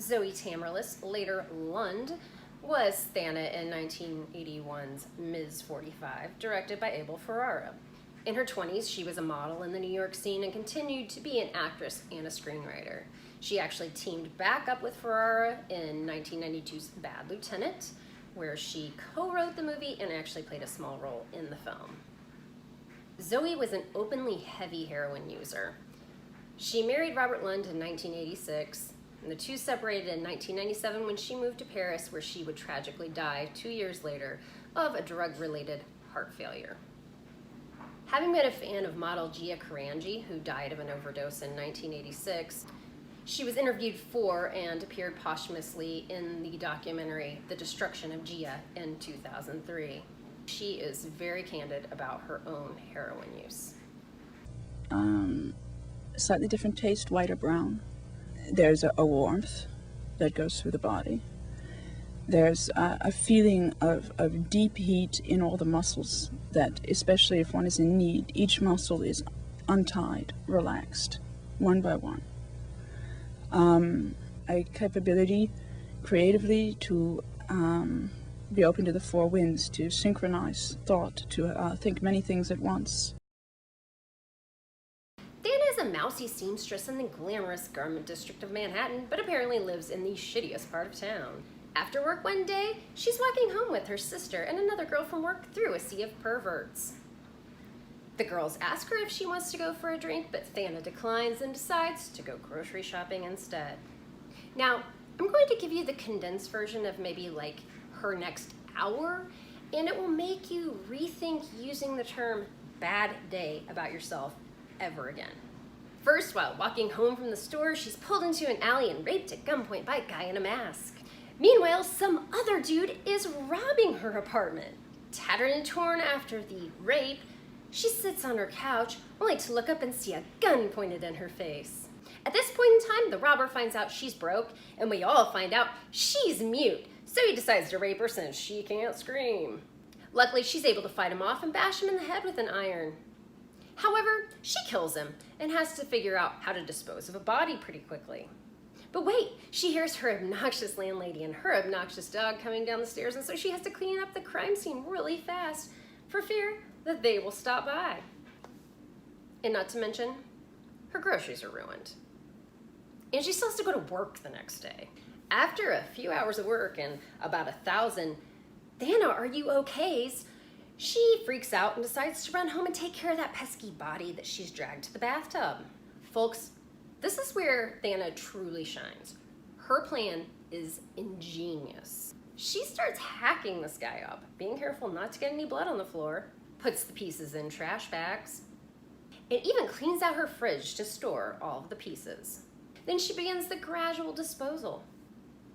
Zoe Tamerlis, later Lund, was Thana in 1981's Ms. 45, directed by Abel Ferrara. In her 20s, she was a model in the New York scene and continued to be an actress and a screenwriter. She actually teamed back up with Ferrara in 1992's Bad Lieutenant, where she co-wrote the movie and actually played a small role in the film. Zoe was an openly heavy heroin user. She married Robert Lund in 1986, and the two separated in 1997 when she moved to Paris, where she would tragically die 2 years later of a drug-related heart failure. Having been a fan of model Gia Karangi, who died of an overdose in 1986, she was interviewed for and appeared posthumously in the documentary The Destruction of Gia in 2003. She is very candid about her own heroin use. Slightly different taste, white or brown. There's a warmth that goes through the body. There's a feeling of deep heat in all the muscles that, especially if one is in need, each muscle is untied, relaxed, one by one. A capability creatively to be open to the four winds, to synchronize thought, to think many things at once. Thana is a mousy seamstress in the glamorous garment district of Manhattan, but apparently lives in the shittiest part of town. After work one day, she's walking home with her sister and another girl from work through a sea of perverts. The girls ask her if she wants to go for a drink, but Thana declines and decides to go grocery shopping instead. Now, I'm going to give you the condensed version of maybe like her next hour, and it will make you rethink using the term bad day about yourself ever again. First, while walking home from the store, she's pulled into an alley and raped at gunpoint by a guy in a mask. Meanwhile, some other dude is robbing her apartment. Tattered and torn after the rape, she sits on her couch, only to look up and see a gun pointed in her face. At this point in time, the robber finds out she's broke, and we all find out she's mute, so he decides to rape her since she can't scream. Luckily, she's able to fight him off and bash him in the head with an iron. However, she kills him and has to figure out how to dispose of a body pretty quickly. But wait, she hears her obnoxious landlady and her obnoxious dog coming down the stairs, and so she has to clean up the crime scene really fast for fear that they will stop by. And not to mention, her groceries are ruined. And she still has to go to work the next day. After a few hours of work and about 1,000 "Thana, are you okays?" she freaks out and decides to run home and take care of that pesky body that she's dragged to the bathtub. Folks, this is where Thana truly shines. Her plan is ingenious. She starts hacking this guy up, being careful not to get any blood on the floor, puts the pieces in trash bags, and even cleans out her fridge to store all of the pieces. Then she begins the gradual disposal.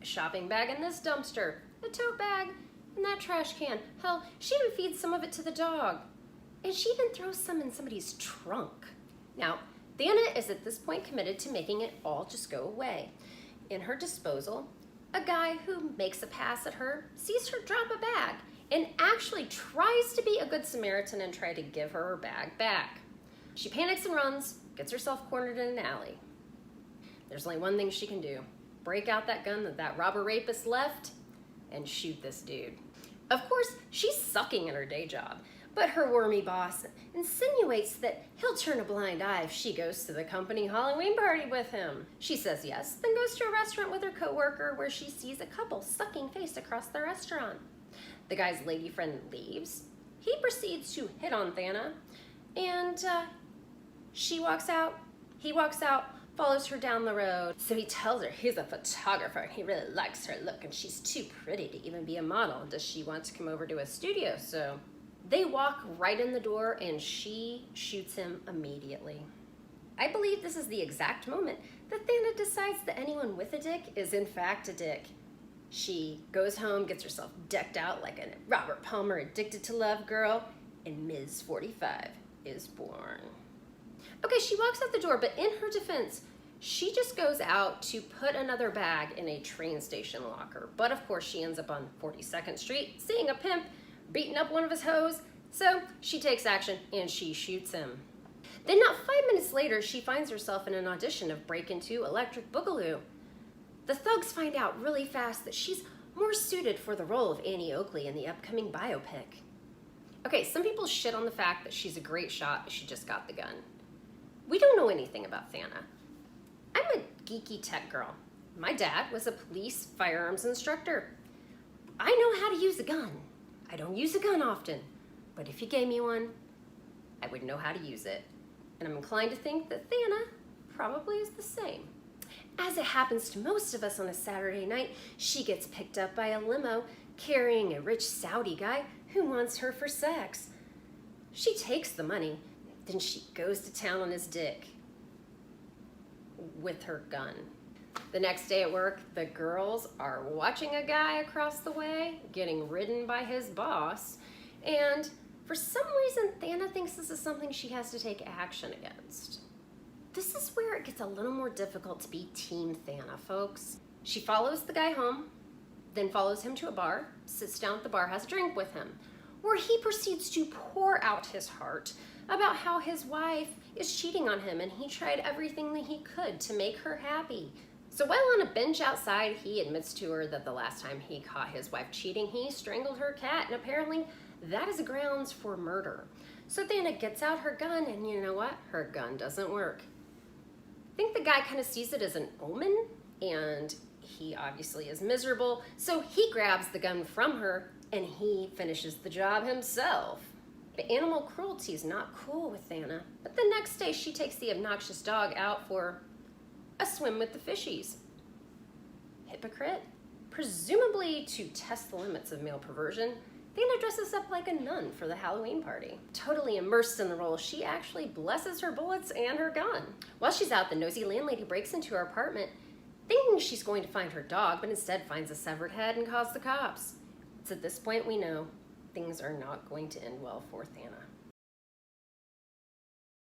A shopping bag in this dumpster, a tote bag in that trash can. Hell, she even feeds some of it to the dog. And she even throws some in somebody's trunk. Now, Thana is at this point committed to making it all just go away. In her disposal, a guy who makes a pass at her sees her drop a bag and actually tries to be a good Samaritan and try to give her her bag back. She panics and runs, gets herself cornered in an alley. There's only one thing she can do: break out that gun that robber rapist left and shoot this dude. Of course, she's sucking at her day job, but her wormy boss insinuates that he'll turn a blind eye if she goes to the company Halloween party with him. She says yes, then goes to a restaurant with her coworker where she sees a couple sucking face across the restaurant. The guy's lady friend leaves. He proceeds to hit on Thana, and she walks out, he walks out, follows her down the road. So he tells her he's a photographer and he really likes her look and she's too pretty to even be a model. Does she want to come over to a studio? So they walk right in the door and she shoots him immediately. I believe this is the exact moment that Thana decides that anyone with a dick is in fact a dick. She goes home, gets herself decked out like a Robert Palmer addicted to love girl, and Ms. 45 is born. Okay, she walks out the door, but in her defense, she just goes out to put another bag in a train station locker. But of course, she ends up on 42nd Street, seeing a pimp beating up one of his hoes. So she takes action and she shoots him. Then not 5 minutes later, she finds herself in an audition of Break Into Electric Boogaloo. The thugs find out really fast that she's more suited for the role of Annie Oakley in the upcoming biopic. Okay, some people shit on the fact that she's a great shot, but she just got the gun. We don't know anything about Thana. I'm a geeky tech girl. My dad was a police firearms instructor. I know how to use a gun. I don't use a gun often, but if you gave me one, I would know how to use it. And I'm inclined to think that Thana probably is the same. As it happens to most of us on a Saturday night, she gets picked up by a limo carrying a rich Saudi guy who wants her for sex. She takes the money, then she goes to town on his dick with her gun. The next day at work, the girls are watching a guy across the way getting ridden by his boss, and for some reason, Thana thinks this is something she has to take action against. This is where it gets a little more difficult to be Team Thana, folks. She follows the guy home, then follows him to a bar, sits down at the bar, has a drink with him, where he proceeds to pour out his heart about how his wife is cheating on him and he tried everything that he could to make her happy. So while on a bench outside, he admits to her that the last time he caught his wife cheating, he strangled her cat, and apparently that is grounds for murder. So Thana gets out her gun, and you know what? Her gun doesn't work. I think the guy kind of sees it as an omen, and he obviously is miserable, so he grabs the gun from her and he finishes the job himself. The animal cruelty is not cool with Thana, but the next day she takes the obnoxious dog out for a swim with the fishies. Hypocrite? Presumably to test the limits of male perversion, Thana dresses up like a nun for the Halloween party. Totally immersed in the role, she actually blesses her bullets and her gun. While she's out, the nosy landlady breaks into her apartment thinking she's going to find her dog, but instead finds a severed head and calls the cops. It's at this point we know things are not going to end well for Thana.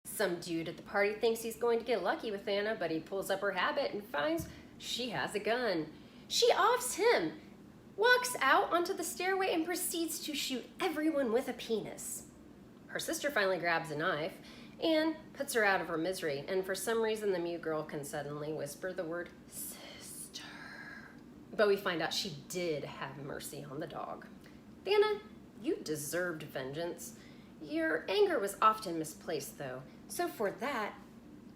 Some dude at the party thinks he's going to get lucky with Thana, but he pulls up her habit and finds she has a gun. She offs him, walks out onto the stairway, and proceeds to shoot everyone with a penis. Her sister finally grabs a knife and puts her out of her misery, and for some reason the mute girl can suddenly whisper the word sister. But we find out she did have mercy on the dog. Thana, you deserved vengeance. Your anger was often misplaced though, so for that,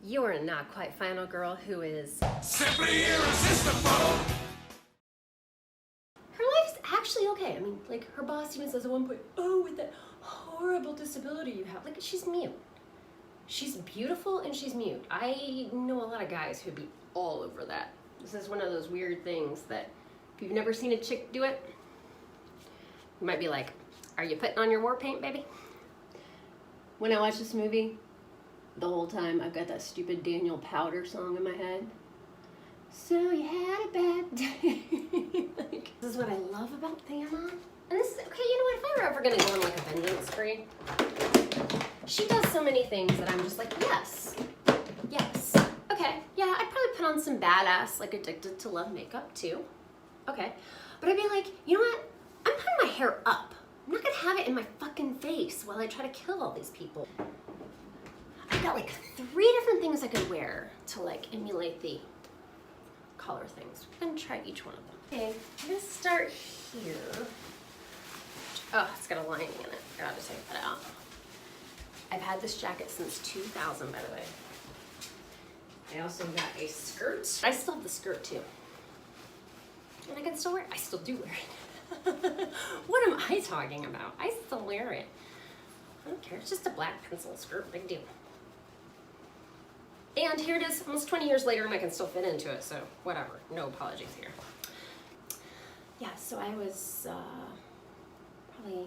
you're a not quite final girl who is simply irresistible. Her life's actually okay. I mean, like, her boss even says at one point, oh, with that horrible disability you have. Like, she's mute. She's beautiful and she's mute. I know a lot of guys who'd be all over that. This is one of those weird things that if you've never seen a chick do it, you might be like, are you putting on your war paint, baby? When I watch this movie, the whole time I've got that stupid Daniel Powder song in my head. So you had a bad day. Like, this is what I love about Thana. And this is, okay, you know what, if I were ever gonna go on like a vengeance spree, she does so many things that I'm just like, yes, yes. Okay, yeah, I'd probably put on some badass, like Addicted to Love makeup too. Okay, but I'd be like, you know what, I'm putting my hair up. I'm not gonna have it in my fucking face while I try to kill all these people. I've got like 3 different things I could wear to like emulate the color things. I'm gonna try each one of them. Okay, I'm gonna start here. Oh, it's got a lining in it. Gotta take that out. I've had this jacket since 2000, by the way. I also got a skirt. I still have the skirt too. And I can still wear it. I still do wear it. What am I talking about? I still wear it. I don't care. It's just a black pencil skirt. Big deal. And here it is, almost 20 years later, and I can still fit into it, so whatever. No apologies here. Yeah, so I was probably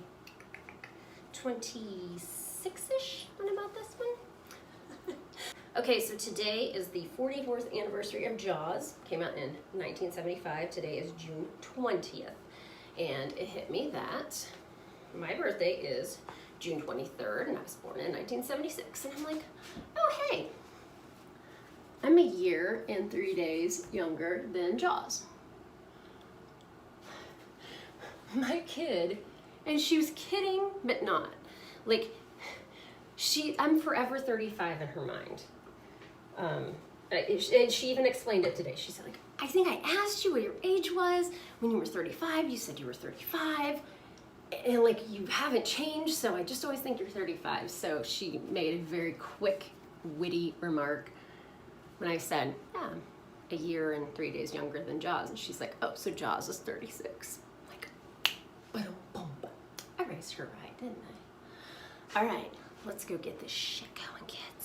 26-ish when I bought this one. Okay, so today is the 44th anniversary of Jaws. Came out in 1975. Today is June 20th. And it hit me that my birthday is June 23rd, and I was born in 1976. And I'm like, oh, hey. I'm a year and 3 days younger than Jaws. My kid, and she was kidding, but not. Like, I'm forever 35 in her mind. And she even explained it today. She said, like, I think I asked you what your age was when you were 35. You said you were 35. And, like, you haven't changed, so I just always think you're 35. So she made a very quick, witty remark when I said, yeah, I'm a year and 3 days younger than Jaws. And she's like, oh, so Jaws is 36. I'm like, boom. I raised her right, didn't I? All right, let's go get this shit going, kids.